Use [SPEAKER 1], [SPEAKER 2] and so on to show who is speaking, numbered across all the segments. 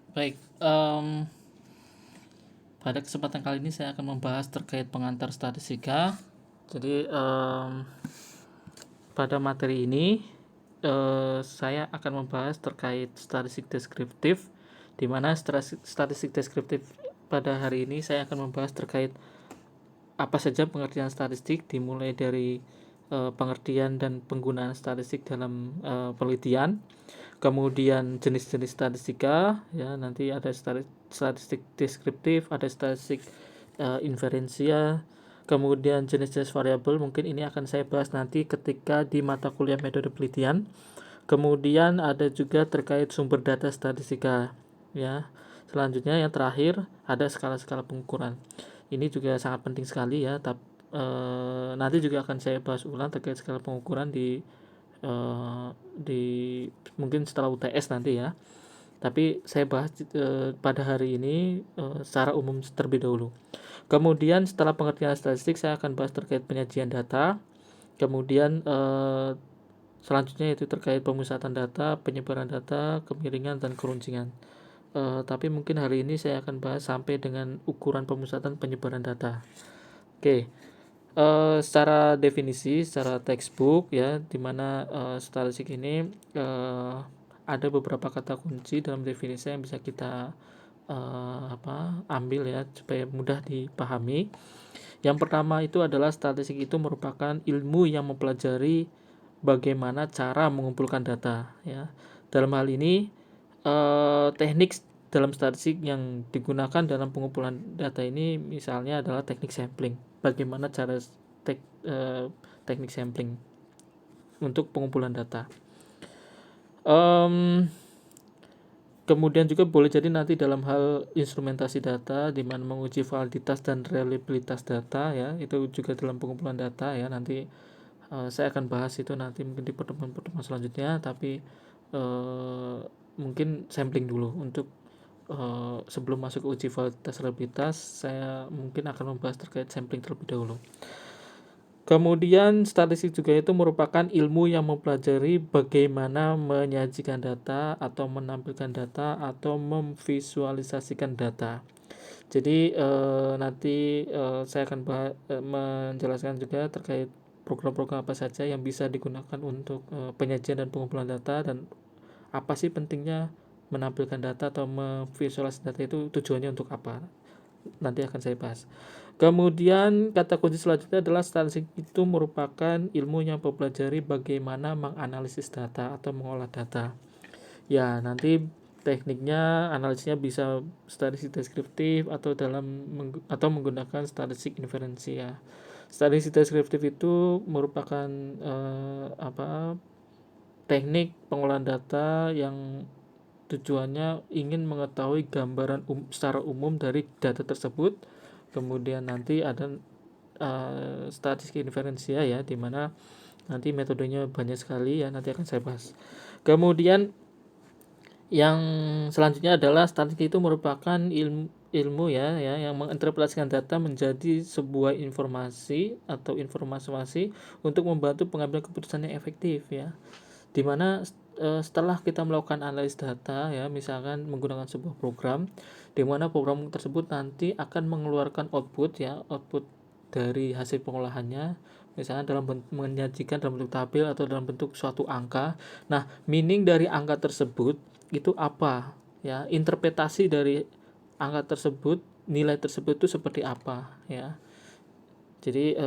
[SPEAKER 1] Baik, pada kesempatan kali ini saya akan membahas terkait pengantar statistika. Jadi, pada materi ini saya akan membahas terkait statistik deskriptif, di mana statistik deskriptif pada hari ini saya akan membahas terkait apa saja pengertian statistik, dimulai dari pengertian dan penggunaan statistik dalam penelitian, kemudian jenis-jenis statistika, ya nanti ada statistik deskriptif, ada statistik inferensia, kemudian jenis-jenis variabel. Mungkin ini akan saya bahas nanti ketika di mata kuliah metode penelitian. Kemudian ada juga terkait sumber data statistika, ya. Selanjutnya yang terakhir ada skala-skala pengukuran. Ini juga sangat penting sekali ya, tapi nanti juga akan saya bahas ulang terkait skala pengukuran di mungkin setelah UTS nanti ya. Tapi saya bahas pada hari ini secara umum terlebih dahulu. Kemudian setelah pengertian statistik saya akan bahas terkait penyajian data. Kemudian selanjutnya itu terkait pemusatan data, penyebaran data, kemiringan dan keruncingan. Tapi mungkin hari ini saya akan bahas sampai dengan ukuran pemusatan penyebaran data. Oke, secara definisi, secara textbook ya, dimana statistik ini ada beberapa kata kunci dalam definisi yang bisa kita ambil ya supaya mudah dipahami. Yang pertama itu adalah statistik itu merupakan ilmu yang mempelajari bagaimana cara mengumpulkan data ya. Dalam hal ini teknik dalam statistik yang digunakan dalam pengumpulan data ini misalnya adalah teknik sampling. Bagaimana cara teknik sampling untuk pengumpulan data. Kemudian juga boleh jadi nanti dalam hal instrumentasi data, di mana menguji validitas dan reliabilitas data ya, itu juga dalam pengumpulan data ya. Nanti saya akan bahas itu nanti mungkin di pertemuan-pertemuan selanjutnya, tapi mungkin sampling dulu untuk sebelum masuk ke uji validitas reliabilitas, saya mungkin akan membahas terkait sampling terlebih dahulu. Kemudian statistik juga itu merupakan ilmu yang mempelajari bagaimana menyajikan data atau menampilkan data atau memvisualisasikan data. Jadi nanti saya akan menjelaskan juga terkait program-program apa saja yang bisa digunakan untuk penyajian dan pengumpulan data, dan apa sih pentingnya menampilkan data atau memvisualisasi data itu, tujuannya untuk apa. Nanti akan saya bahas. Kemudian kata kunci selanjutnya adalah statistik itu merupakan ilmu yang mempelajari bagaimana menganalisis data atau mengolah data. Ya, nanti tekniknya analisisnya bisa statistik deskriptif atau menggunakan statistik inferensia. Statistik deskriptif itu merupakan teknik pengolahan data yang tujuannya ingin mengetahui gambaran secara umum dari data tersebut. Kemudian nanti ada statistik inferensia ya, dimana nanti metodenya banyak sekali ya, nanti akan saya bahas. Kemudian yang selanjutnya adalah statistik itu merupakan ilmu ya yang menginterpretasikan data menjadi sebuah informasi atau informasi untuk membantu pengambilan keputusan yang efektif ya, dimana setelah kita melakukan analisis data ya, misalkan menggunakan sebuah program, di mana program tersebut nanti akan mengeluarkan output dari hasil pengolahannya, misalnya menyajikan dalam bentuk tabel atau dalam bentuk suatu angka. Nah, meaning dari angka tersebut itu apa ya, interpretasi dari angka tersebut, nilai tersebut itu seperti apa ya. Jadi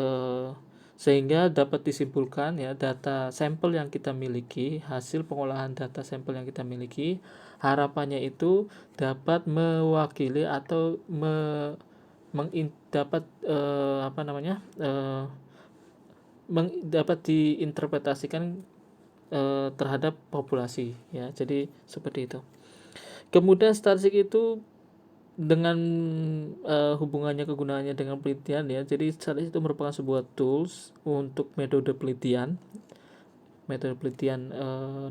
[SPEAKER 1] sehingga dapat disimpulkan ya, data sampel yang kita miliki, hasil pengolahan data sampel yang kita miliki, harapannya itu dapat mewakili atau dapat dapat diinterpretasikan terhadap populasi ya. Jadi seperti itu. Kemudian statistik itu dengan hubungannya, kegunaannya dengan penelitian ya. Jadi statistik itu merupakan sebuah tools untuk metode penelitian.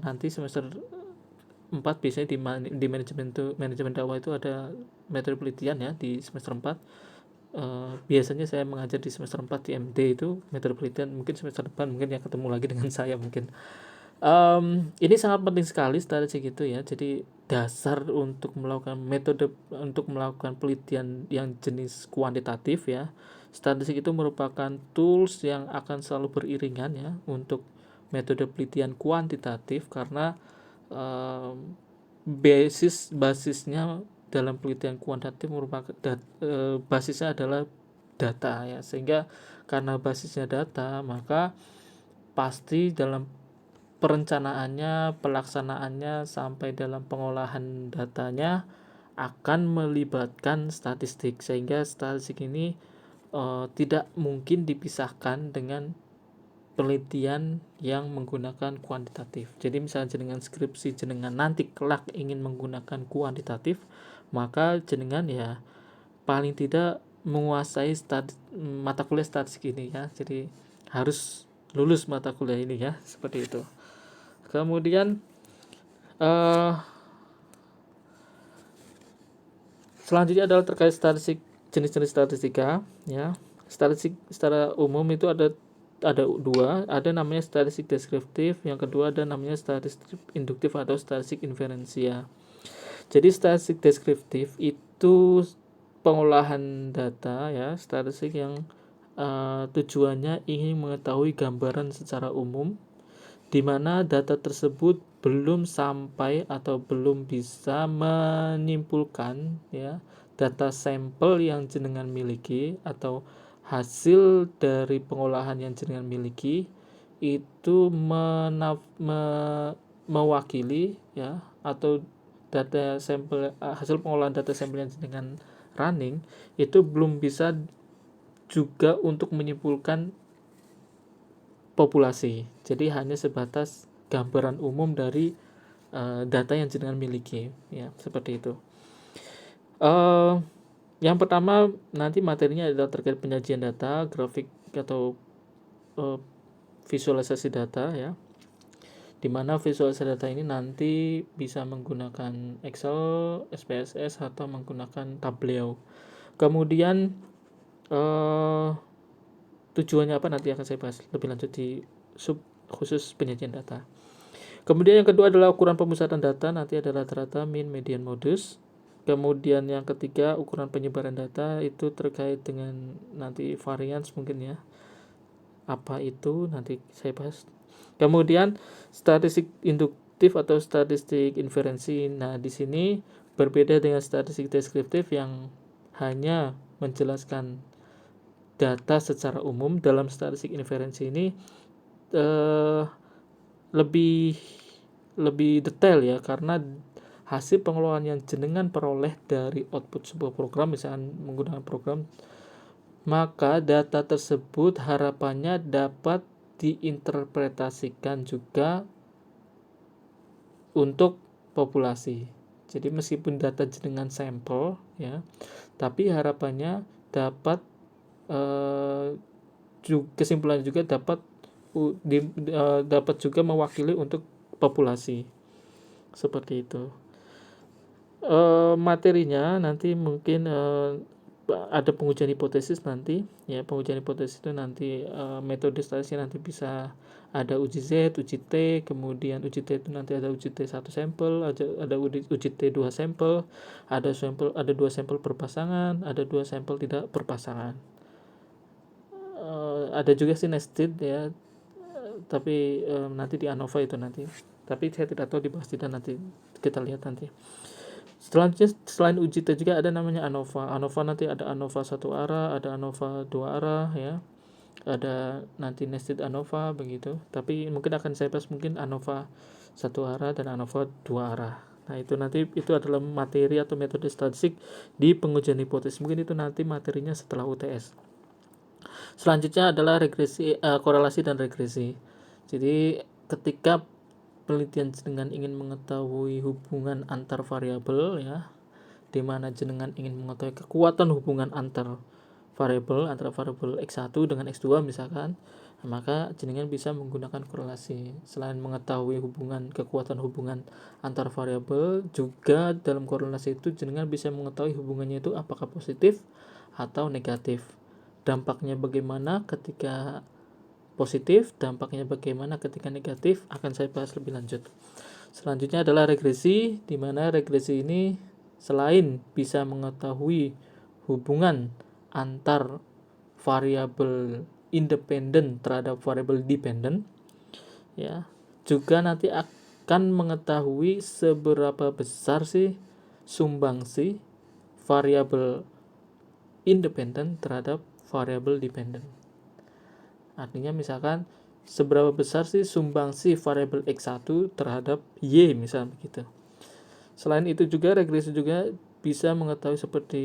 [SPEAKER 1] Nanti semester 4 biasanya di manajemen dakwah itu ada metode penelitian ya di semester 4. Biasanya saya mengajar di semester 4 di MD itu metode penelitian. Mungkin semester depan mungkin ya ketemu lagi dengan saya mungkin. Ini sangat penting sekali statistik itu ya. Jadi dasar untuk melakukan metode untuk melakukan penelitian yang jenis kuantitatif ya. Statistik itu merupakan tools yang akan selalu beriringan ya untuk metode penelitian kuantitatif karena basisnya dalam penelitian kuantitatif merupakan basisnya adalah data ya, sehingga karena basisnya data maka pasti dalam perencanaannya, pelaksanaannya sampai dalam pengolahan datanya akan melibatkan statistik, sehingga statistik ini tidak mungkin dipisahkan dengan penelitian yang menggunakan kuantitatif. Jadi misalnya jenengan skripsi jenengan nanti kelak ingin menggunakan kuantitatif, maka jenengan ya paling tidak menguasai mata kuliah statistik ini ya. Jadi harus lulus mata kuliah ini ya, seperti itu. Kemudian selanjutnya adalah terkait statistik, jenis-jenis statistika ya. Statistik secara umum itu ada dua, ada namanya statistik deskriptif, yang kedua ada namanya statistik induktif atau statistik inferensia. Jadi statistik deskriptif itu pengolahan data ya, statistik yang tujuannya ingin mengetahui gambaran secara umum di mana data tersebut belum sampai atau belum bisa menyimpulkan ya data sampel yang jenengan miliki atau hasil dari pengolahan yang jenengan miliki itu mewakili ya, atau data sampel hasil pengolahan data sampel yang jenengan running itu belum bisa juga untuk menyimpulkan populasi. Jadi hanya sebatas gambaran umum dari data yang jenengan miliki ya, seperti itu. Yang pertama nanti materinya adalah terkait penyajian data, grafik atau visualisasi data ya, dimana visualisasi data ini nanti bisa menggunakan Excel, SPSS atau menggunakan Tableau. Kemudian tujuannya apa nanti akan saya bahas lebih lanjut di sub khusus penyajian data. Kemudian yang kedua adalah ukuran pemusatan data, nanti ada rata-rata, mean, median, modus. Kemudian yang ketiga ukuran penyebaran data, itu terkait dengan nanti variance mungkin ya. Apa itu nanti saya bahas. Kemudian statistik induktif atau statistik inferensi. Nah, di sini berbeda dengan statistik deskriptif yang hanya menjelaskan data secara umum. Dalam statistik inferensi ini lebih detail ya, karena hasil pengelolaan yang jenengan peroleh dari output sebuah program, misalnya menggunakan program, maka data tersebut harapannya dapat diinterpretasikan juga untuk populasi. Jadi meskipun data jenengan sampel ya, tapi harapannya dapat kesimpulan juga dapat juga mewakili untuk populasi, seperti itu. Materinya nanti mungkin ada pengujian hipotesis nanti ya. Pengujian hipotesis itu nanti metode statistiknya nanti bisa ada uji Z, uji T, kemudian uji T itu nanti ada uji T 1 sampel, ada uji T 2 sampel, ada 2 sampel berpasangan, ada 2 sampel tidak berpasangan. Ada juga sih nested ya, tapi nanti di ANOVA itu nanti. Tapi saya tidak tahu dibahas tidak, nanti kita lihat nanti. Selanjutnya selain uji T juga ada namanya ANOVA. ANOVA nanti ada ANOVA 1 arah, ada ANOVA 2 arah ya. Ada nanti nested ANOVA begitu. Tapi mungkin akan saya bahas mungkin ANOVA 1 arah dan ANOVA 2 arah. Nah, itu nanti itu adalah materi atau metode statistik di pengujian hipotesis. Mungkin itu nanti materinya setelah UTS. Selanjutnya adalah korelasi dan regresi. Jadi ketika penelitian jenengan ingin mengetahui hubungan antar variabel ya, di mana jenengan ingin mengetahui kekuatan hubungan antar variabel, antara variabel X1 dengan X2 misalkan, maka jenengan bisa menggunakan korelasi. Selain mengetahui kekuatan hubungan antar variabel, juga dalam korelasi itu jenengan bisa mengetahui hubungannya itu apakah positif atau negatif. Dampaknya bagaimana ketika positif, dampaknya bagaimana ketika negatif, akan saya bahas lebih lanjut. Selanjutnya adalah regresi, di mana regresi ini selain bisa mengetahui hubungan antar variabel independen terhadap variabel dependen, ya, juga nanti akan mengetahui seberapa besar sih sumbangsi variabel independen terhadap variabel dependen. Artinya misalkan seberapa besar sih sumbangsi variabel X1 terhadap Y, misalnya begitu. Selain itu juga regresi juga bisa mengetahui seperti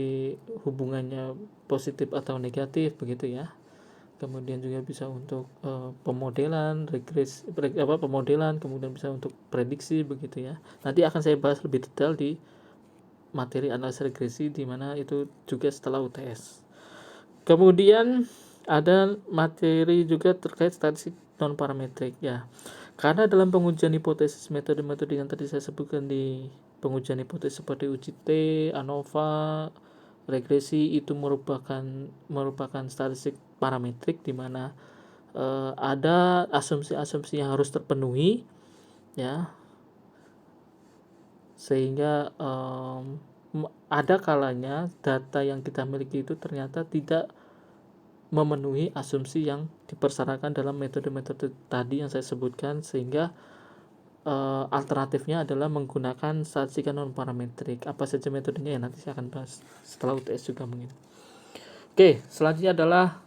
[SPEAKER 1] hubungannya positif atau negatif begitu ya. Kemudian juga bisa untuk pemodelan, pemodelan, kemudian bisa untuk prediksi begitu ya. Nanti akan saya bahas lebih detail di materi analisis regresi, di mana itu juga setelah UTS. Kemudian ada materi juga terkait statistik non parametrik ya. Karena dalam pengujian hipotesis metode-metode yang tadi saya sebutkan di pengujian hipotesis seperti uji T, ANOVA, regresi itu merupakan statistik parametrik di mana ada asumsi-asumsi yang harus terpenuhi ya, sehingga ada kalanya data yang kita miliki itu ternyata tidak memenuhi asumsi yang dipersyaratkan dalam metode-metode tadi yang saya sebutkan, sehingga alternatifnya adalah menggunakan statistika non parametrik. Apa saja metodenya ya nanti saya akan bahas setelah UTS juga mungkin. Oke, selanjutnya adalah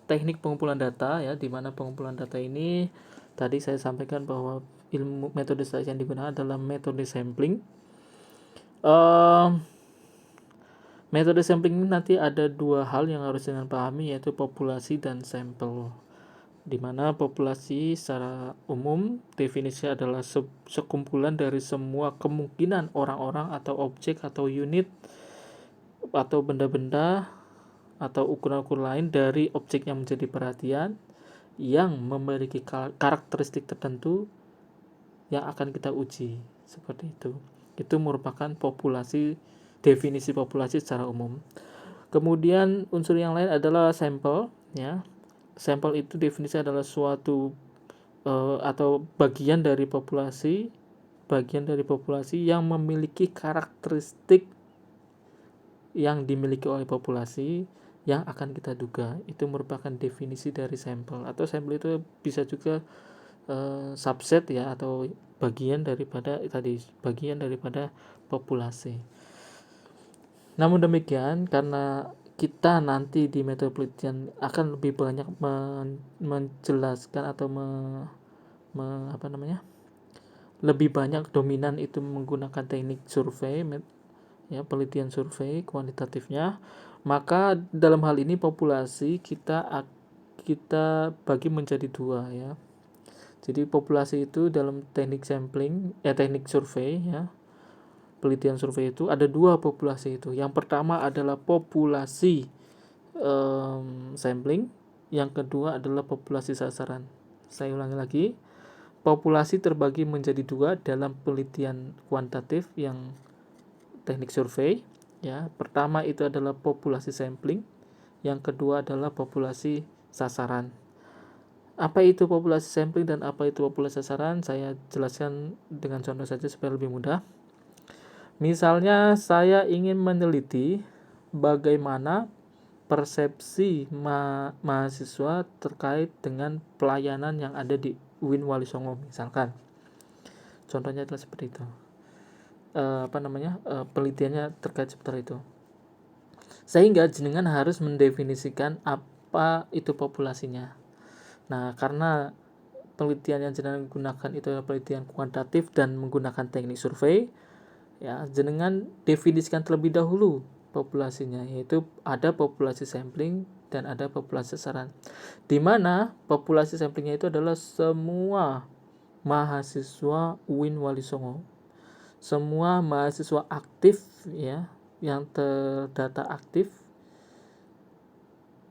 [SPEAKER 1] teknik pengumpulan data ya, di mana pengumpulan data ini tadi saya sampaikan bahwa ilmu metode statistik yang digunakan adalah metode sampling. Metode sampling ini nanti ada dua hal yang harus dengan pahami, yaitu populasi dan sampel. Di mana populasi secara umum definisi adalah sekumpulan dari semua kemungkinan orang-orang atau objek atau unit atau benda-benda atau ukuran-ukuran lain dari objek yang menjadi perhatian yang memiliki karakteristik tertentu yang akan kita uji, seperti itu. Itu merupakan populasi, definisi populasi secara umum. Kemudian unsur yang lain adalah sampel ya. Sampel itu definisi adalah suatu atau bagian dari populasi yang memiliki karakteristik yang dimiliki oleh populasi yang akan kita duga. Itu merupakan definisi dari sampel. Atau sampel itu bisa juga subset ya, atau bagian daripada populasi. Namun demikian, karena kita nanti di metode penelitian akan lebih banyak menjelaskan atau lebih banyak dominan itu menggunakan teknik survei ya, penelitian survei kuantitatifnya, maka dalam hal ini populasi kita bagi menjadi dua ya. Jadi populasi itu dalam teknik sampling teknik survei ya, penelitian survei itu ada dua populasi itu. Yang pertama adalah populasi sampling, yang kedua adalah populasi sasaran. Saya ulangi lagi, populasi terbagi menjadi dua dalam penelitian kuantitatif yang teknik survei ya. Pertama itu adalah populasi sampling, yang kedua adalah populasi sasaran. Apa itu populasi sampling dan apa itu populasi sasaran? Saya jelaskan dengan contoh saja supaya lebih mudah. Misalnya saya ingin meneliti bagaimana persepsi mahasiswa terkait dengan pelayanan yang ada di UIN Wali Songo misalkan. Contohnya adalah seperti itu. Penelitiannya terkait seperti itu. Sehingga jenengan harus mendefinisikan apa itu populasinya. Nah, karena penelitian yang jenengan gunakan itu adalah penelitian kuantitatif dan menggunakan teknik survei, ya, jenengan definisikan terlebih dahulu populasinya, yaitu ada populasi sampling dan ada populasi sasaran. Di mana populasi samplingnya itu adalah semua mahasiswa UIN Wali Songo. Semua mahasiswa aktif ya, yang terdata aktif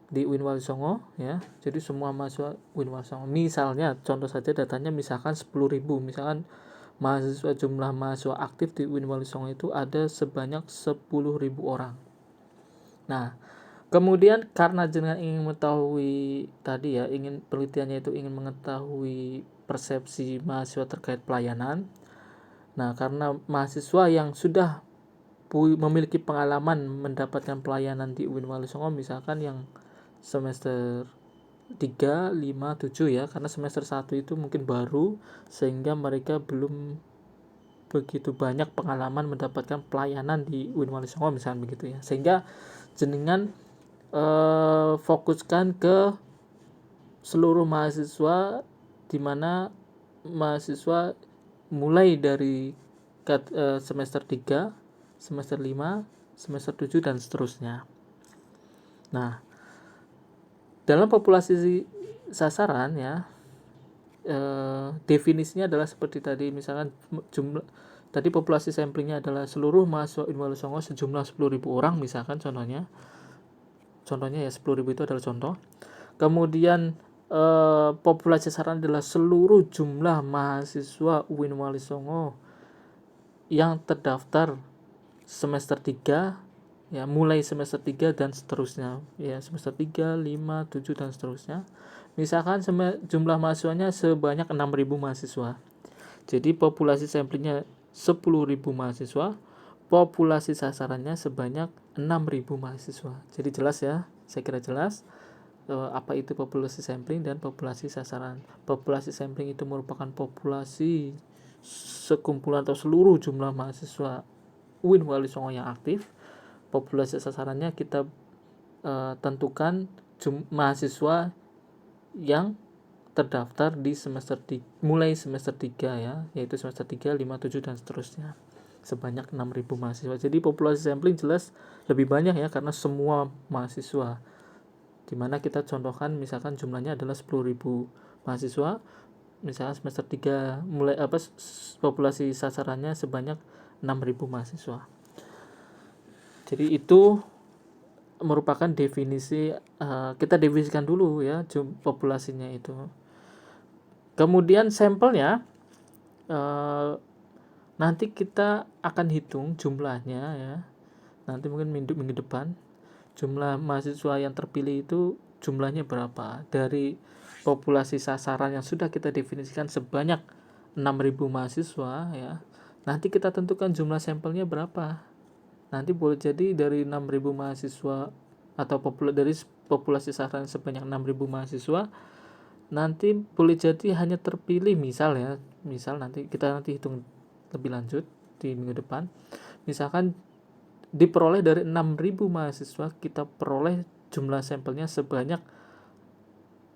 [SPEAKER 1] di UIN Wali Songo ya. Jadi semua mahasiswa UIN Wali Songo. Misalnya contoh saja datanya misalkan 10.000, misalkan jumlah mahasiswa aktif di UIN Wali Songo itu ada sebanyak 10.000 orang. Nah, Kemudian karena jenengan ingin mengetahui tadi ya, penelitiannya itu ingin mengetahui persepsi mahasiswa terkait pelayanan. Nah, karena mahasiswa yang sudah memiliki pengalaman mendapatkan pelayanan di UIN Wali Songo, misalkan yang semester 3, 5, 7 ya, karena semester 1 itu mungkin baru sehingga mereka belum begitu banyak pengalaman mendapatkan pelayanan di UIN Wali Songo misalnya begitu ya. Sehingga jenengan fokuskan ke seluruh mahasiswa, di mana mahasiswa mulai dari semester 3, semester 5, semester 7 dan seterusnya. Nah, dalam populasi sasaran ya, definisinya adalah seperti tadi, misalkan jumlah tadi populasi samplingnya adalah seluruh mahasiswa UIN Wali Songo sejumlah 10.000 orang misalkan contohnya ya 10.000 itu adalah contoh. Kemudian populasi sasaran adalah seluruh jumlah mahasiswa UIN Wali Songo yang terdaftar semester 3 ya, mulai semester 3 dan seterusnya ya, semester 3, 5, 7 dan seterusnya. Misalkan jumlah mahasiswanya sebanyak 6.000 mahasiswa. Jadi populasi samplingnya 10.000 mahasiswa, populasi sasarannya sebanyak 6.000 mahasiswa. Jadi jelas ya, saya kira jelas apa itu populasi sampling dan populasi sasaran. Populasi sampling itu merupakan populasi sekumpulan atau seluruh jumlah mahasiswa UIN Wali Songo yang aktif. Populasi sasarannya kita tentukan mahasiswa yang terdaftar di mulai semester 3 ya, yaitu semester 3, 5, 7 dan seterusnya. Sebanyak 6.000 mahasiswa. Jadi populasi sampling jelas lebih banyak ya, karena semua mahasiswa. Dimana kita contohkan misalkan jumlahnya adalah 10.000 mahasiswa, misalkan semester 3 populasi sasarannya sebanyak 6.000 mahasiswa. Jadi itu merupakan definisi, kita definisikan dulu ya populasinya itu. Kemudian sampelnya nanti kita akan hitung jumlahnya ya. Nanti mungkin minggu depan jumlah mahasiswa yang terpilih itu jumlahnya berapa dari populasi sasaran yang sudah kita definisikan sebanyak 6.000 mahasiswa ya. Nanti kita tentukan jumlah sampelnya berapa. Nanti boleh jadi dari 6.000 mahasiswa atau dari populasi sasaran sebanyak 6.000 mahasiswa, nanti boleh jadi hanya terpilih misal nanti kita hitung lebih lanjut di minggu depan. Misalkan diperoleh dari 6.000 mahasiswa, kita peroleh jumlah sampelnya sebanyak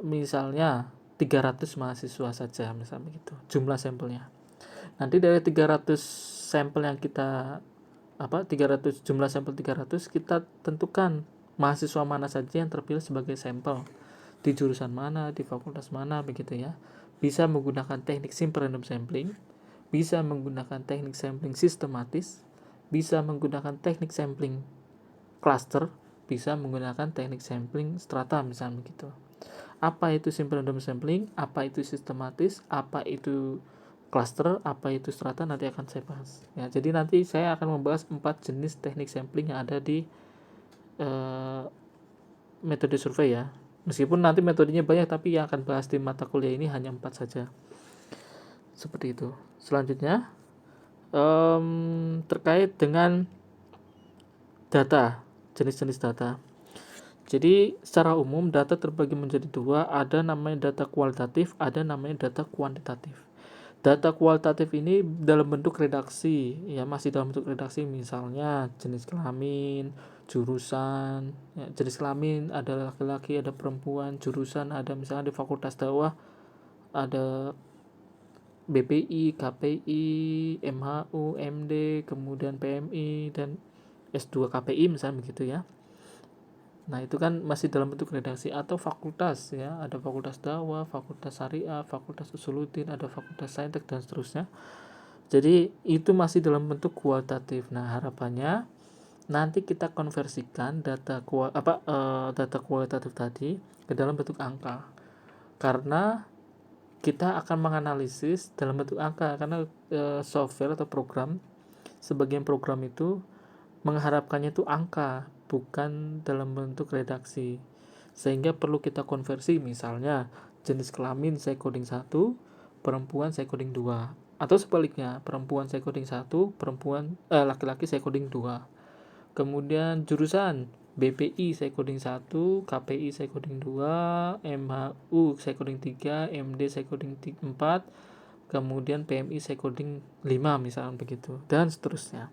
[SPEAKER 1] misalnya 300 mahasiswa saja misalnya begitu jumlah sampelnya. Nanti dari 300 sampel yang kita 300 jumlah sampel 300, kita tentukan mahasiswa mana saja yang terpilih sebagai sampel, di jurusan mana, di fakultas mana begitu ya. Bisa menggunakan teknik simple random sampling, bisa menggunakan teknik sampling sistematis, bisa menggunakan teknik sampling cluster, bisa menggunakan teknik sampling strata misalnya begitu. Apa itu simple random sampling, apa itu sistematis, apa itu cluster, apa itu strata, nanti akan saya bahas ya. Jadi nanti saya akan membahas 4 jenis teknik sampling yang ada di metode survei ya. Meskipun nanti metodenya banyak, tapi yang akan bahas di mata kuliah ini hanya 4 saja. Seperti itu. Selanjutnya terkait dengan data, jenis-jenis data. Jadi secara umum data terbagi menjadi dua, ada namanya data kualitatif, ada namanya data kuantitatif. Data kualitatif ini dalam bentuk redaksi ya, masih dalam bentuk redaksi, misalnya jenis kelamin, jurusan ya, jenis kelamin ada laki-laki, ada perempuan, jurusan ada misalnya di fakultas dakwah ada BPI, KPI, MHU, MD, kemudian PMI dan S2 KPI misalnya begitu ya. Nah, itu kan masih dalam bentuk redaksi. Atau fakultas ya, ada fakultas dakwah, fakultas syariah, fakultas usuluddin, ada fakultas saintek dan seterusnya. Jadi itu masih dalam bentuk kualitatif. Nah, harapannya nanti kita konversikan data kualitatif tadi ke dalam bentuk angka. Karena kita akan menganalisis dalam bentuk angka, karena software atau program, sebagian program itu mengharapkannya itu angka, bukan dalam bentuk redaksi, sehingga perlu kita konversi. Misalnya jenis kelamin saya coding 1, perempuan saya coding 2, atau sebaliknya, perempuan saya coding 1, laki-laki saya coding 2. Kemudian jurusan BPI saya coding 1, KPI saya coding 2, MHU saya coding 3, MD saya coding 4, kemudian PMI saya coding 5, misalnya begitu, dan seterusnya.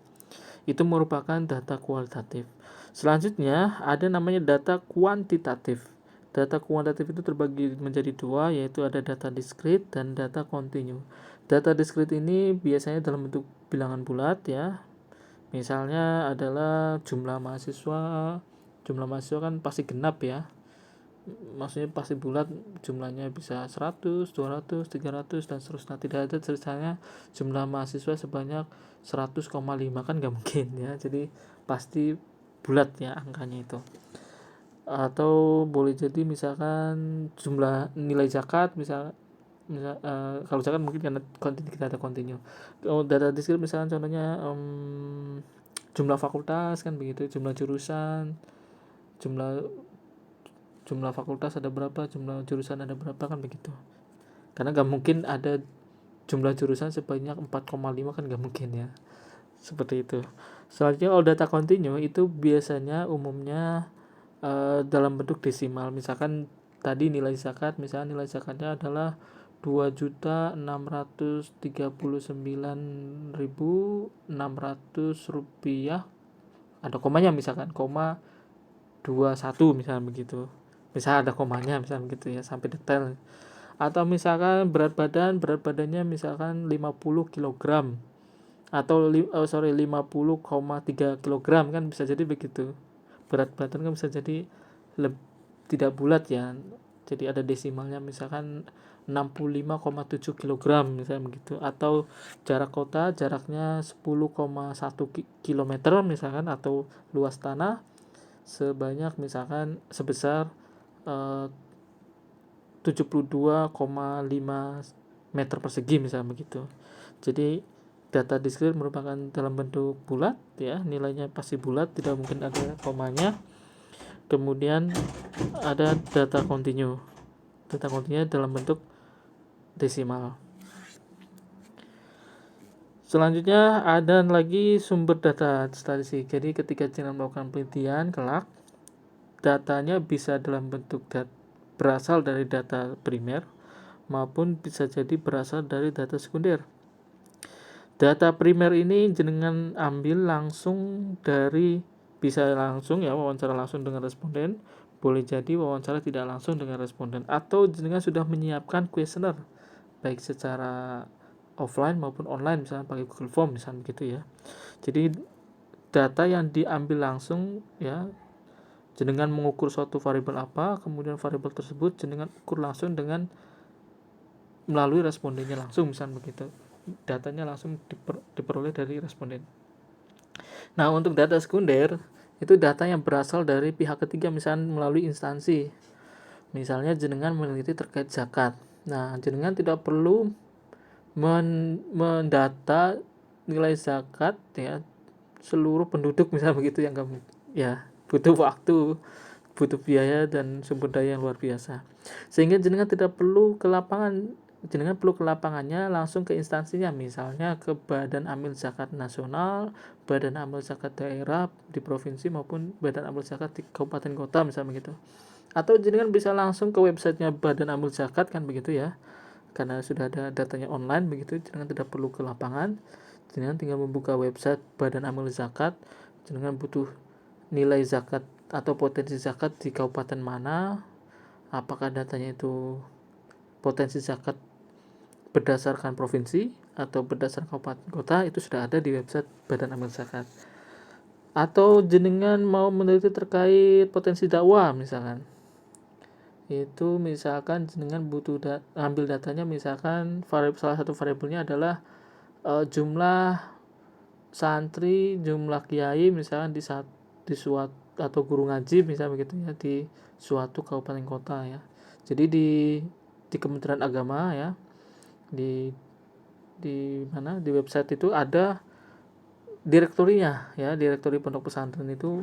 [SPEAKER 1] Itu merupakan data kualitatif. Selanjutnya ada namanya data kuantitatif. Data kuantitatif itu terbagi menjadi dua, yaitu ada data diskrit dan data kontinu. Data diskrit ini biasanya dalam bentuk bilangan bulat ya. Misalnya adalah jumlah mahasiswa. Jumlah mahasiswa kan pasti genap ya. Maksudnya pasti bulat, jumlahnya bisa 100, 200, 300 dan seterusnya. Tidak ada ceritanya jumlah mahasiswa sebanyak 100,5, kan nggak mungkin ya. Jadi pasti bulat ya angkanya itu. Atau boleh jadi misalkan jumlah nilai zakat, kalau zakat mungkin karena kita ada kontinu. Kalau data diskrit misalkan contohnya jumlah fakultas kan begitu, jumlah jurusan, jumlah fakultas ada berapa, jumlah jurusan ada berapa, kan begitu. Karena nggak mungkin ada jumlah jurusan sebanyak 4,5, kan nggak mungkin ya. Seperti itu. Selanjutnya kalau data kontinu itu biasanya umumnya dalam bentuk desimal. Misalkan tadi nilai zakat, misalnya nilai zakatnya adalah 2.639.600 rupiah, ada komanya misalkan, 21 misalnya begitu. Misalnya ada komanya misalnya begitu ya, sampai detail. Atau misalkan berat badannya misalkan 50 kg atau 50,3 kg, kan bisa jadi begitu. Berat badan kan bisa jadi tidak bulat ya, jadi ada desimalnya, misalkan 65,7 kg misalnya begitu. Atau jaraknya 10,1 km misalkan, atau luas tanah sebanyak misalkan sebesar 72,5 meter persegi misalnya begitu. Jadi data diskrit merupakan dalam bentuk bulat ya, nilainya pasti bulat, tidak mungkin ada komanya. Kemudian ada data kontinu. Data kontinu dalam bentuk desimal. Selanjutnya ada lagi sumber data statistik. Jadi ketika kita melakukan penelitian kelak, datanya bisa dalam bentuk berasal dari data primer maupun bisa jadi berasal dari data sekunder. Data primer ini jenengan ambil langsung dari, bisa langsung ya, wawancara langsung dengan responden, boleh jadi wawancara tidak langsung dengan responden, atau jenengan sudah menyiapkan kuesioner baik secara offline maupun online, misalnya pakai Google Form misalnya gitu ya. Jadi data yang diambil langsung ya, jenengan mengukur suatu variabel apa, kemudian variabel tersebut jenengan ukur langsung dengan melalui respondennya langsung, misalnya begitu. Datanya langsung diperoleh dari responden. Nah, untuk data sekunder itu data yang berasal dari pihak ketiga, misalnya melalui instansi. Misalnya jenengan meneliti terkait zakat. Nah, jenengan tidak perlu mendata nilai zakat ya seluruh penduduk misalnya begitu, yang kamu ya butuh waktu, butuh biaya dan sumber daya yang luar biasa. Sehingga jenengan tidak perlu ke lapangan, jenengan perlu ke lapangannya langsung ke instansinya, misalnya ke Badan Amil Zakat Nasional, Badan Amil Zakat Daerah di provinsi maupun Badan Amil Zakat di kabupaten kota misalnya begitu. Atau jenengan bisa langsung ke websitenya Badan Amil Zakat kan begitu ya. Karena sudah ada datanya online begitu, jenengan tidak perlu ke lapangan. Jenengan tinggal membuka website Badan Amil Zakat, jenengan butuh nilai zakat atau potensi zakat di kabupaten mana, apakah datanya itu potensi zakat berdasarkan provinsi atau berdasarkan kabupaten kota, itu sudah ada di website Badan Amil Zakat. Atau jenengan mau meneliti terkait potensi dakwah misalkan, itu misalkan jenengan butuh ambil datanya, misalkan salah satu variabelnya adalah jumlah santri, jumlah kiai misalkan di suatu, atau guru ngaji misalnya begitu ya, di suatu kabupaten kota ya. Jadi di Kementerian Agama ya, di mana di website itu ada direktorinya ya, direktori pondok pesantren itu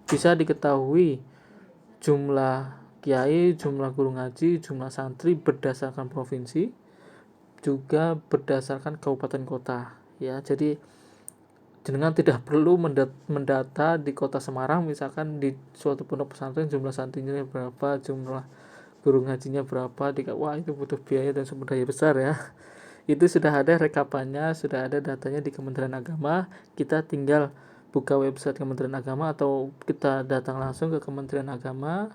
[SPEAKER 1] bisa diketahui jumlah kiai, jumlah guru ngaji, jumlah santri berdasarkan provinsi, juga berdasarkan kabupaten kota ya. Jadi jenengan tidak perlu mendata di kota Semarang, misalkan di suatu pondok pesantren jumlah santrinya berapa, jumlah guru ngajinya berapa, wah itu butuh biaya dan sumber daya besar ya. Itu sudah ada rekapannya, sudah ada datanya di Kementerian Agama. Kita tinggal buka website Kementerian Agama atau kita datang langsung ke Kementerian Agama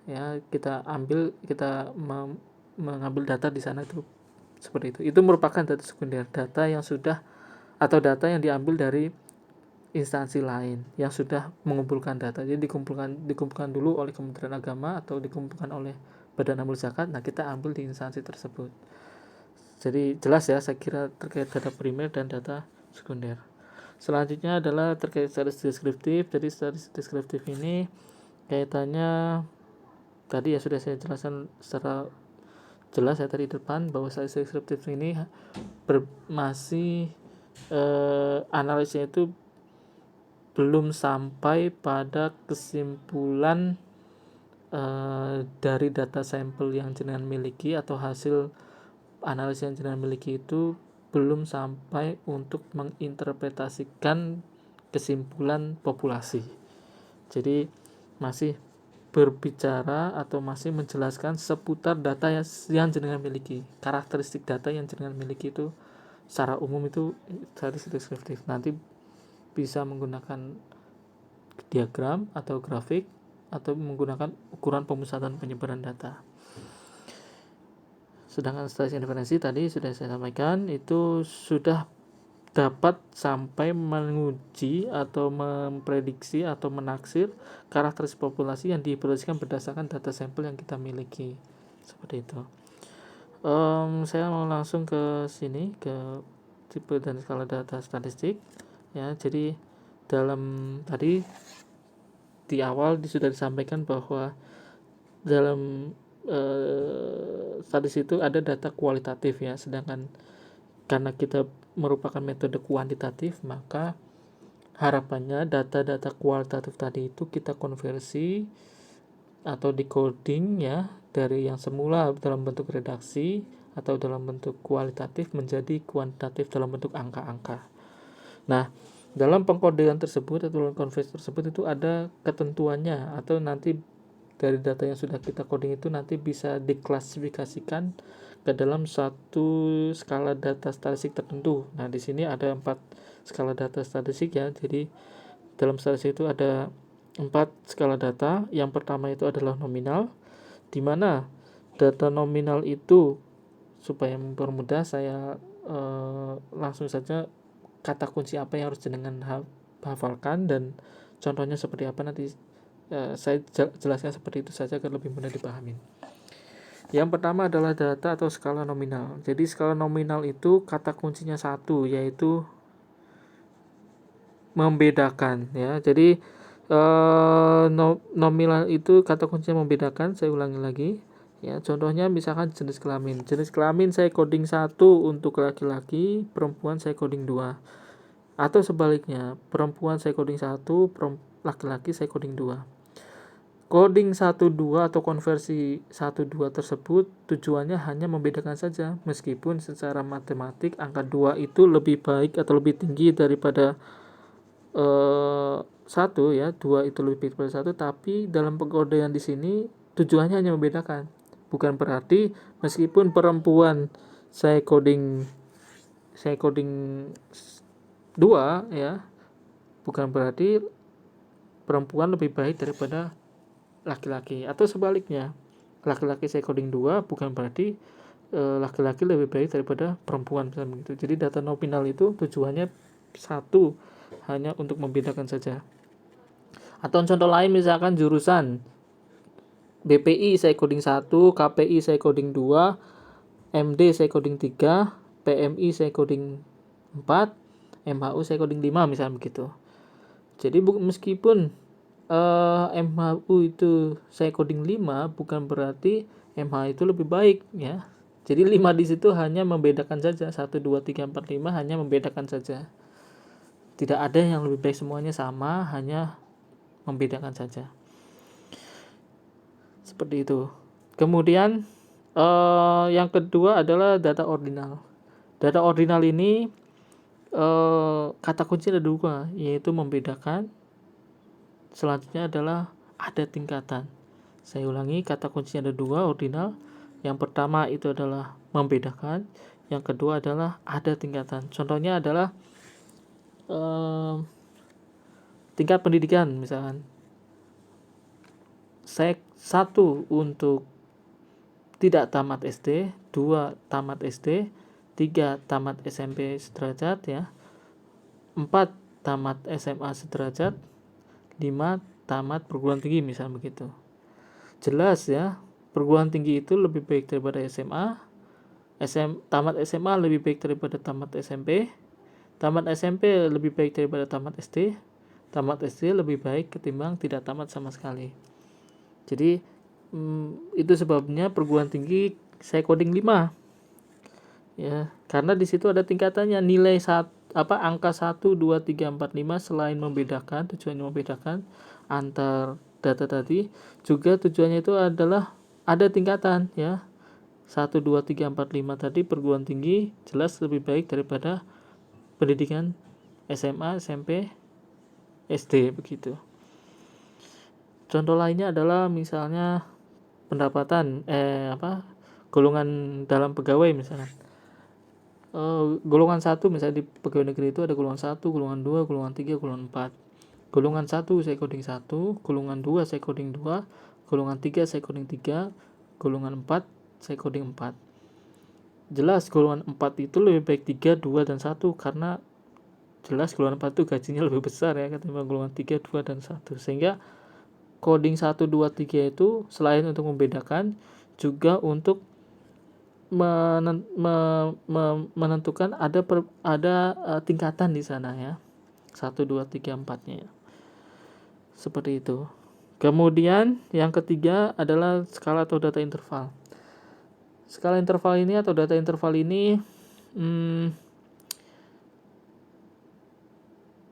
[SPEAKER 1] ya, kita mengambil data di sana. Itu seperti itu merupakan data sekunder, data yang sudah atau data yang diambil dari instansi lain yang sudah mengumpulkan data. Jadi dikumpulkan dulu oleh Kementerian Agama atau dikumpulkan oleh Badan Amil Zakat. Nah, kita ambil di instansi tersebut. Jadi jelas ya, saya kira terkait data primer dan data sekunder. Selanjutnya adalah terkait statistik deskriptif. Jadi statistik deskriptif ini kaitannya tadi ya sudah saya jelaskan secara jelas ya tadi depan, bahwa statistik deskriptif ini masih analisisnya itu belum sampai pada kesimpulan dari data sampel yang jenengan miliki atau hasil analisis yang jenengan miliki itu belum sampai untuk menginterpretasikan kesimpulan populasi. Jadi masih berbicara atau masih menjelaskan seputar data yang jenengan miliki, karakteristik data yang jenengan miliki itu secara umum itu statistik deskriptif. Nanti bisa menggunakan diagram atau grafik atau menggunakan ukuran pemusatan penyebaran data. Sedangkan statistik inferensi tadi sudah saya sampaikan, itu sudah dapat sampai menguji atau memprediksi atau menaksir karakteristik populasi yang diproyeksikan berdasarkan data sampel yang kita miliki. Seperti itu. Saya mau langsung ke sini, ke tipe dan skala data statistik ya. Jadi dalam tadi di awal sudah disampaikan bahwa dalam statistik itu ada data kualitatif ya, sedangkan karena kita merupakan metode kuantitatif, maka harapannya data-data kualitatif tadi itu kita konversi atau decoding ya, dari yang semula dalam bentuk redaksi atau dalam bentuk kualitatif menjadi kuantitatif dalam bentuk angka-angka. Nah, dalam pengkodean tersebut atau dalam konversi tersebut itu ada ketentuannya, atau nanti dari data yang sudah kita coding itu nanti bisa diklasifikasikan ke dalam satu skala data statistik tertentu. Nah, di sini ada 4 skala data statistik ya. Jadi dalam statistik itu ada 4 skala data. Yang pertama itu adalah nominal, di mana data nominal itu, supaya mempermudah saya langsung saja kata kunci apa yang harus jenengan hafalkan dan contohnya seperti apa nanti saya jelaskan seperti itu saja agar lebih mudah dipahami. Yang pertama adalah data atau skala nominal. Jadi skala nominal itu kata kuncinya satu, yaitu membedakan ya. Jadi nominal itu kata kuncinya membedakan. Saya ulangi lagi ya. Contohnya misalkan jenis kelamin. Jenis kelamin saya coding 1 untuk laki-laki, perempuan saya coding 2. Atau sebaliknya, perempuan saya coding 1, laki-laki saya coding 2. Coding 1-2 atau konversi 1-2 tersebut tujuannya hanya membedakan saja, meskipun secara matematik angka 2 itu lebih baik atau lebih tinggi daripada 1 ya, 2 itu lebih baik daripada 1, tapi dalam pengkodean di sini tujuannya hanya membedakan. Bukan berarti meskipun perempuan saya coding 2 ya, bukan berarti perempuan lebih baik daripada laki-laki, atau sebaliknya, laki-laki saya coding 2 bukan berarti laki-laki lebih baik daripada perempuan, misalnya begitu. Jadi data nominal itu tujuannya satu, hanya untuk membedakan saja. Atau contoh lain misalkan jurusan BPI saya coding 1, KPI saya coding 2, MD saya coding 3, PMI saya coding 4, MHU saya coding 5, misalnya begitu. Jadi meskipun MHU itu saya coding 5 bukan berarti MH itu lebih baik ya. Jadi 5 di situ hanya membedakan saja, 1 2 3 4 5 hanya membedakan saja. Tidak ada yang lebih baik, semuanya sama, hanya membedakan saja. Seperti itu. Kemudian yang kedua adalah data ordinal. Data ordinal ini kata kunci ada dua, yaitu membedakan. Selanjutnya adalah ada tingkatan. Saya ulangi, kata kuncinya ada dua, ordinal. Yang pertama itu adalah membedakan, yang kedua adalah ada tingkatan. Contohnya adalah tingkat pendidikan, misalkan saya 1 untuk tidak tamat SD, 2 tamat SD, 3 tamat SMP sederajat ya, 4 tamat SMA sederajat, 5 tamat perguruan tinggi, misal begitu. Jelas ya, perguruan tinggi itu lebih baik daripada SMA, tamat SMA lebih baik daripada tamat SMP, tamat SMP lebih baik daripada tamat SD, tamat SD lebih baik ketimbang tidak tamat sama sekali. Jadi itu sebabnya perguruan tinggi saya coding 5 ya, karena di situ ada tingkatannya, nilai angka 1, 2, 3, 4, 5 selain membedakan, tujuannya membedakan antar data tadi, juga tujuannya itu adalah ada tingkatan ya. 1, 2, 3, 4, 5 tadi perguruan tinggi jelas lebih baik daripada pendidikan SMA, SMP, SD begitu. Contoh lainnya adalah misalnya pendapatan golongan dalam pegawai misalnya. Golongan 1 misalnya di pegawai negeri itu ada golongan 1, golongan 2, golongan 3, golongan 4. Golongan 1 saya coding 1, golongan 2 saya coding 2, golongan 3 saya coding 3, golongan 4 saya coding 4. Jelas golongan 4 itu lebih baik 3, 2, dan 1 karena jelas golongan 4 itu gajinya lebih besar ya ketimbang golongan 3, 2, dan 1. Sehingga coding 1, 2, 3 itu selain untuk membedakan juga untuk menentukan ada tingkatan di sana ya. 1, 2, 3, 4-nya ya. Seperti itu. Kemudian yang ketiga adalah skala atau data interval. Skala interval ini atau data interval ini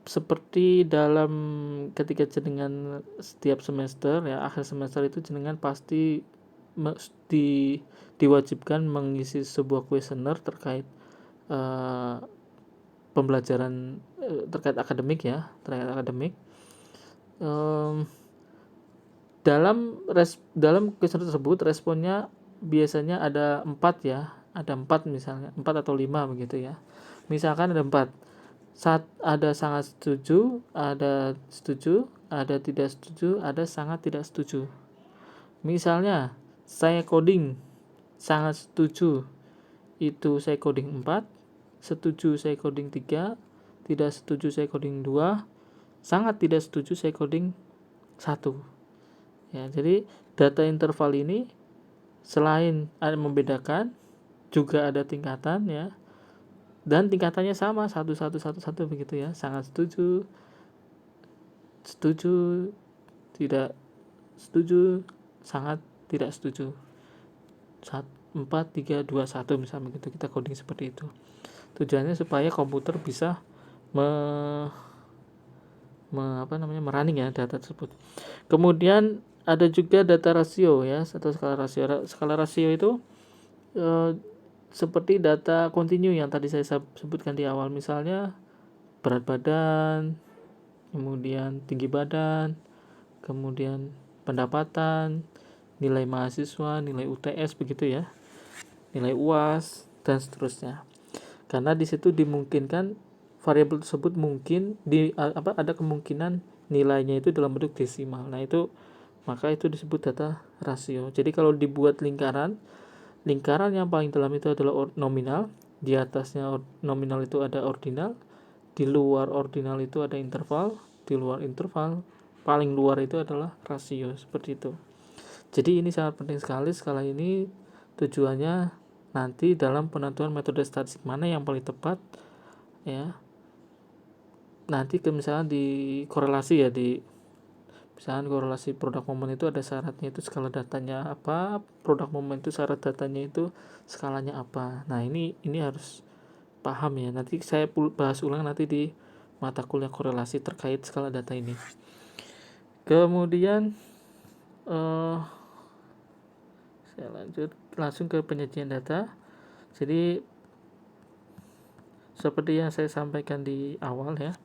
[SPEAKER 1] seperti dalam ketika jenengan setiap semester ya, akhir semester itu jenengan pasti diwajibkan mengisi sebuah kuesioner terkait pembelajaran terkait akademik ya, terkait akademik. Dalam kuesioner tersebut responnya biasanya ada 4 ya, ada 4 misalnya, 4 atau 5 begitu ya. Misalkan ada 4, ada sangat setuju, ada setuju, ada tidak setuju, ada sangat tidak setuju. Misalnya saya coding sangat setuju itu saya coding 4, setuju saya coding 3, tidak setuju saya coding 2, sangat tidak setuju saya coding 1 ya. Jadi data interval ini selain ada membedakan juga ada tingkatan ya, dan tingkatannya sama 1, 1, 1, 1 begitu ya. Sangat setuju, setuju, tidak setuju, sangat tidak setuju. 4, 3, 2, 1 misalnya begitu, kita coding seperti itu. Tujuannya supaya komputer bisa merunning ya data tersebut. Kemudian ada juga data rasio ya, atau skala rasio. Skala rasio itu seperti data kontinu yang tadi saya sebutkan di awal, misalnya berat badan, kemudian tinggi badan, kemudian pendapatan, nilai mahasiswa, nilai UTS begitu ya, nilai UAS dan seterusnya. Karena di situ dimungkinkan variabel tersebut mungkin ada kemungkinan nilainya itu dalam bentuk desimal. Nah, maka itu disebut data rasio. Jadi kalau dibuat lingkaran yang paling dalam itu adalah nominal, di atasnya nominal itu ada ordinal, di luar ordinal itu ada interval, di luar interval paling luar itu adalah rasio, seperti itu. Jadi ini sangat penting sekali. Skala ini tujuannya nanti dalam penentuan metode statistik mana yang paling tepat ya. Nanti misalnya di korelasi ya, misalnya korelasi produk momen itu ada syaratnya itu skala datanya apa, produk momen itu syarat datanya itu skalanya apa. Nah, ini harus paham ya. Nanti saya bahas ulang nanti di mata kuliah korelasi terkait skala data ini. Kemudian saya lanjut langsung ke penyajian data. Jadi seperti yang saya sampaikan di awal ya,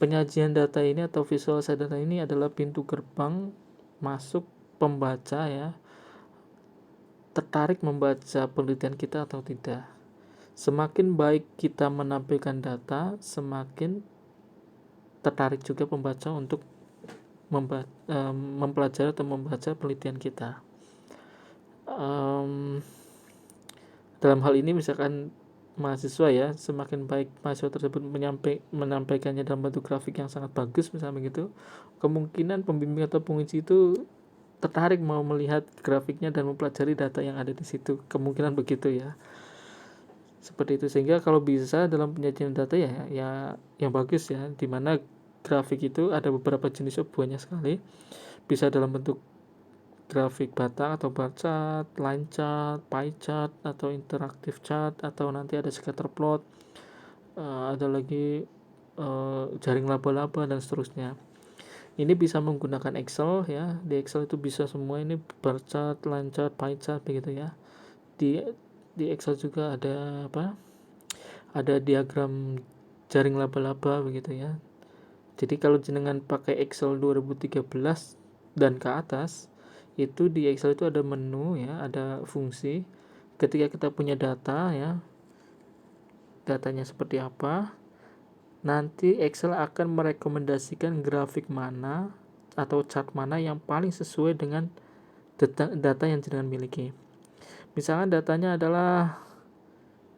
[SPEAKER 1] penyajian data ini atau visualisasi data ini adalah pintu gerbang masuk pembaca ya, tertarik membaca penelitian kita atau tidak. Semakin baik kita menampilkan data, semakin tertarik juga pembaca untuk mempelajari atau membaca penelitian kita. Dalam hal ini misalkan mahasiswa ya, semakin baik mahasiswa tersebut menyampaikannya dalam bentuk grafik yang sangat bagus misalnya begitu, kemungkinan pembimbing atau penguji itu tertarik mau melihat grafiknya dan mempelajari data yang ada di situ, kemungkinan begitu ya, seperti itu. Sehingga kalau bisa dalam penyajian data ya yang bagus ya, dimana grafik itu ada beberapa jenis, banyak sekali, bisa dalam bentuk grafik batang atau bar chart, line chart, pie chart, atau interactive chart, atau nanti ada scatter plot, ada lagi jaring laba-laba dan seterusnya. Ini bisa menggunakan Excel ya. Di Excel itu bisa semua ini, bar chart, line chart, pie chart begitu ya. Di Excel juga ada ada diagram jaring laba-laba begitu ya. Jadi kalau jenengan pakai Excel 2013 dan ke atas, itu di Excel itu ada menu ya, ada fungsi. Ketika kita punya data ya, datanya seperti apa, nanti Excel akan merekomendasikan grafik mana atau chart mana yang paling sesuai dengan data yang jenengan miliki. Misalkan datanya adalah,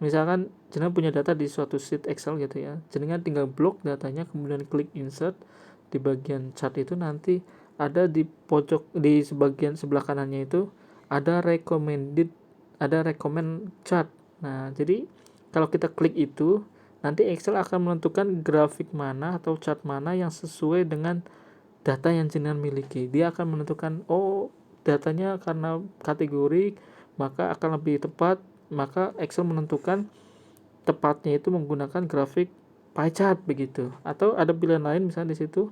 [SPEAKER 1] misalkan jenengan punya data di suatu sheet Excel gitu ya, jenengan tinggal blok datanya, kemudian klik insert. Di bagian chart itu nanti ada di pojok, di sebagian sebelah kanannya itu ada recommend chart. Nah, jadi kalau kita klik itu, nanti Excel akan menentukan grafik mana atau chart mana yang sesuai dengan data yang jenengan miliki. Dia akan menentukan, oh datanya karena kategori maka akan lebih tepat, maka Excel menentukan tepatnya itu menggunakan grafik pie chart begitu. Atau ada pilihan lain misalnya di situ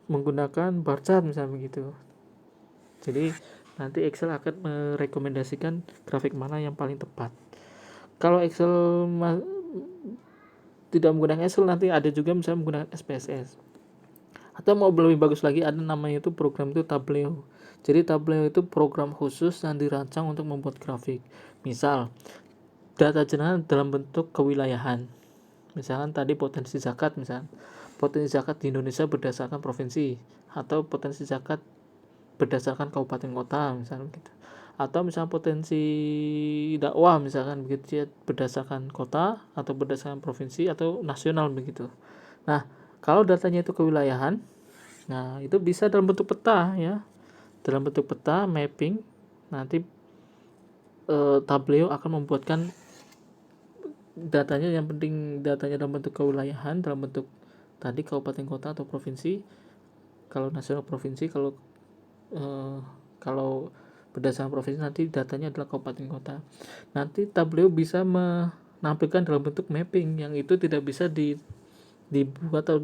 [SPEAKER 1] menggunakan bar chart misalnya begitu. Jadi nanti Excel akan merekomendasikan grafik mana yang paling tepat. Kalau Excel tidak menggunakan Excel, nanti ada juga misalnya menggunakan SPSS. Atau mau lebih bagus lagi, ada namanya itu program itu Tableau. Jadi Tableau itu program khusus yang dirancang untuk membuat grafik. Misal data jenengan dalam bentuk kewilayahan. Misalkan tadi potensi zakat, misalkan potensi zakat di Indonesia berdasarkan provinsi, atau potensi zakat berdasarkan kabupaten kota misalkan gitu. Atau misalkan potensi dakwah misalkan begitu ya, berdasarkan kota atau berdasarkan provinsi atau nasional begitu. Nah, kalau datanya itu kewilayahan, nah itu bisa dalam bentuk peta ya. Dalam bentuk peta mapping, nanti Tableau akan membuatkan datanya, yang penting datanya dalam bentuk kewilayahan, dalam bentuk tadi kabupaten kota atau provinsi. Kalau nasional provinsi, kalau berdasarkan provinsi nanti datanya adalah kabupaten kota. Nanti Tableau bisa menampilkan dalam bentuk mapping yang itu tidak bisa dibuat atau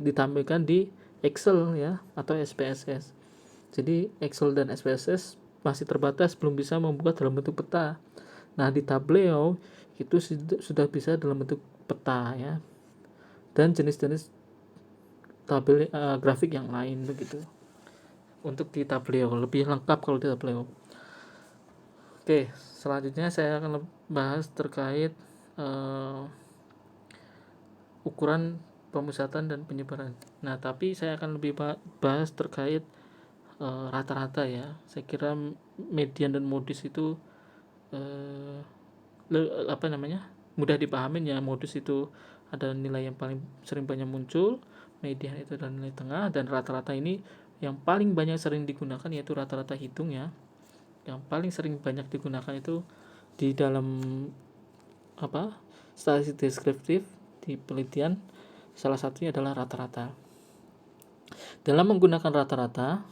[SPEAKER 1] ditampilkan di Excel ya atau SPSS. Jadi Excel dan SPSS masih terbatas, belum bisa membuat dalam bentuk peta. Nah, di Tableau itu sudah bisa dalam bentuk peta ya, dan jenis-jenis tabel grafik yang lain begitu. Untuk di Tableau lebih lengkap kalau di Tableau. Oke, selanjutnya saya akan bahas terkait ukuran pemusatan dan penyebaran. Nah, tapi saya akan lebih bahas terkait rata-rata ya. Saya kira median dan modus itu mudah dipahamin ya. Modus itu ada nilai yang paling sering banyak muncul, median itu adalah nilai tengah, dan rata-rata ini yang paling banyak sering digunakan yaitu rata-rata hitung ya. Yang paling sering banyak digunakan itu di dalam statistik deskriptif di penelitian, salah satunya adalah rata-rata. Dalam menggunakan rata-rata,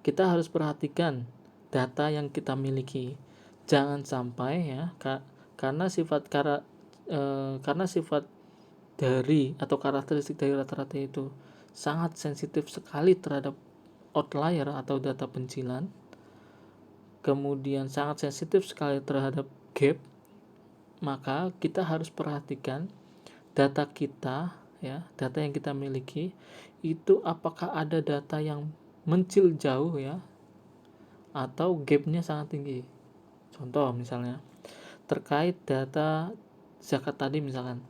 [SPEAKER 1] kita harus perhatikan data yang kita miliki. Jangan sampai ya, karena sifat dari atau karakteristik dari rata-rata itu sangat sensitif sekali terhadap outlier atau data pencilan, kemudian sangat sensitif sekali terhadap gap, maka kita harus perhatikan data kita, ya, data yang kita miliki itu apakah ada data yang mencil jauh, ya, atau gapnya sangat tinggi. Contoh misalnya terkait data zakat tadi, misalkan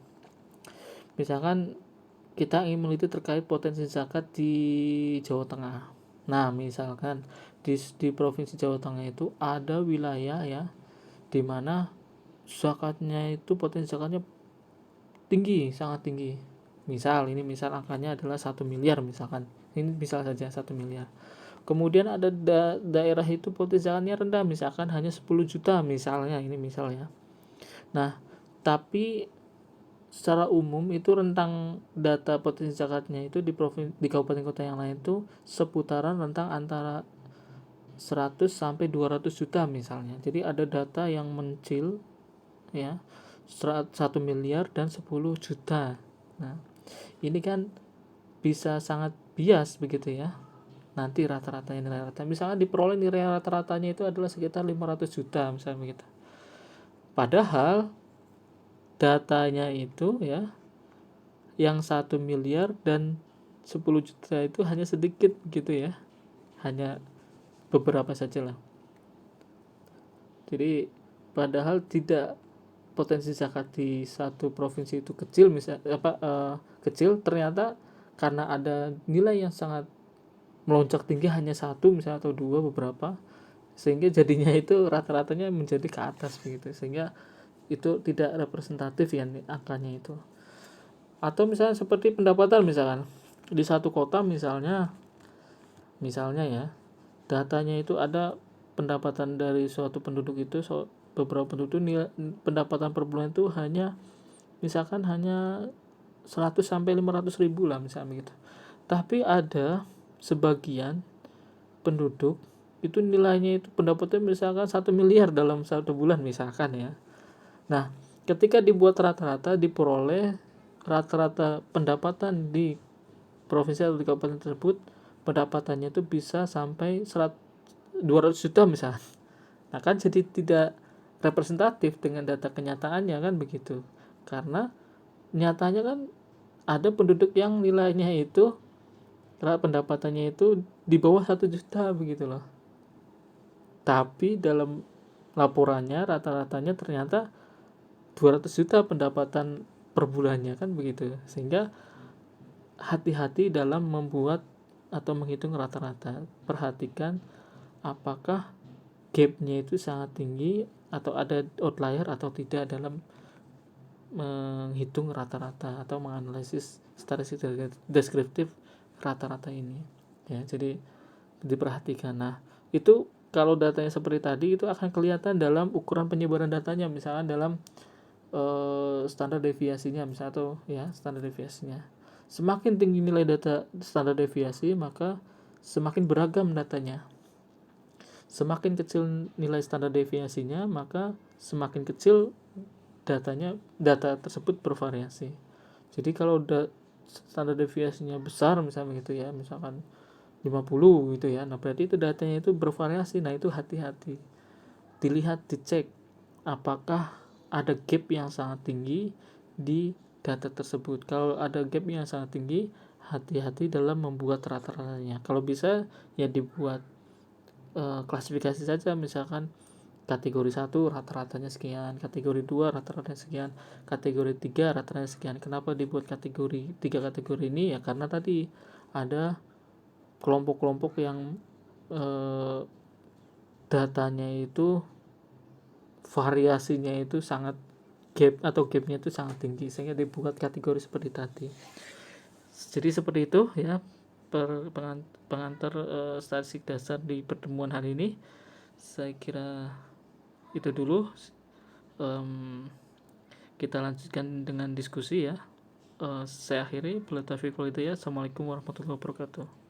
[SPEAKER 1] kita ingin meneliti terkait potensi zakat di Jawa Tengah. Nah, misalkan di provinsi Jawa Tengah itu ada wilayah, ya, di mana zakatnya itu potensi zakatnya tinggi, sangat tinggi. Misal angkanya adalah 1 miliar misalkan. Ini misal saja 1 miliar. Kemudian ada daerah itu potensi zakatnya rendah, misalkan hanya 10 juta misalnya, ini misalnya. Nah, tapi secara umum itu rentang data potensi zakatnya itu di kabupaten kota yang lain itu seputaran rentang antara 100 sampai 200 juta misalnya. Jadi ada data yang mencil, ya, 1 miliar dan 10 juta. Nah, ini kan bisa sangat bias begitu, ya. Nanti rata-ratanya nilai rata. Misalnya diperoleh nilai rata-ratanya itu adalah sekitar 500 juta misalnya begitu. Padahal datanya itu, ya, yang 1 miliar dan 10 juta itu hanya sedikit gitu, ya. Hanya beberapa saja lah. Jadi padahal tidak potensi zakat di satu provinsi itu kecil, kecil, ternyata karena ada nilai yang sangat melonjak tinggi hanya satu misalnya atau dua beberapa, sehingga jadinya itu rata-ratanya menjadi ke atas begitu, sehingga itu tidak representatif ya angkanya itu. Atau misalnya seperti pendapatan, misalkan di satu kota misalnya ya, datanya itu ada pendapatan dari suatu penduduk itu, beberapa penduduk pendapatan per bulan itu misalkan hanya 100 sampai 500 ribu lah misalnya gitu. Tapi ada sebagian penduduk itu nilainya itu pendapatnya misalkan 1 miliar dalam 1 bulan misalkan, ya. Nah, ketika dibuat rata-rata, diperoleh rata-rata pendapatan di provinsi atau di kabupaten tersebut, pendapatannya itu bisa sampai 200 juta misalnya. Nah, kan jadi tidak representatif dengan data kenyataannya, kan begitu. Karena nyatanya kan ada penduduk yang nilainya itu, pendapatannya itu di bawah 1 juta begitu loh. Tapi dalam laporannya rata-ratanya ternyata 200 juta pendapatan per bulannya, kan begitu. Sehingga hati-hati dalam membuat atau menghitung rata-rata. Perhatikan apakah gapnya itu sangat tinggi atau ada outlier atau tidak dalam menghitung rata-rata atau menganalisis statistik deskriptif rata-rata ini, ya. Jadi diperhatikan. Nah, itu kalau datanya seperti tadi itu akan kelihatan dalam ukuran penyebaran datanya, misalnya dalam standar deviasinya misalnya, atau ya standar deviasinya. Semakin tinggi nilai data standar deviasi, maka semakin beragam datanya. Semakin kecil nilai standar deviasinya, maka semakin kecil data tersebut bervariasi. Jadi kalau standar deviasinya besar misalnya gitu, ya, misalkan 50 gitu, ya. Nah, berarti itu datanya itu bervariasi. Nah, itu hati-hati. Dicek apakah ada gap yang sangat tinggi di data tersebut. Kalau ada gap yang sangat tinggi, hati-hati dalam membuat rata-ratanya. Kalau bisa ya dibuat klasifikasi saja, misalkan kategori 1 rata-ratanya sekian, kategori 2 rata-ratanya sekian, kategori 3 rata-ratanya sekian. Kenapa dibuat tiga kategori ini? Ya karena tadi ada kelompok-kelompok yang datanya itu variasinya itu sangat gapnya itu sangat tinggi, sehingga dibuat kategori seperti tadi. Jadi seperti itu, ya, pengantar statistik dasar di pertemuan hari ini. Saya kira itu dulu. Kita lanjutkan dengan diskusi, ya. Saya akhiri. Assalamualaikum warahmatullahi wabarakatuh.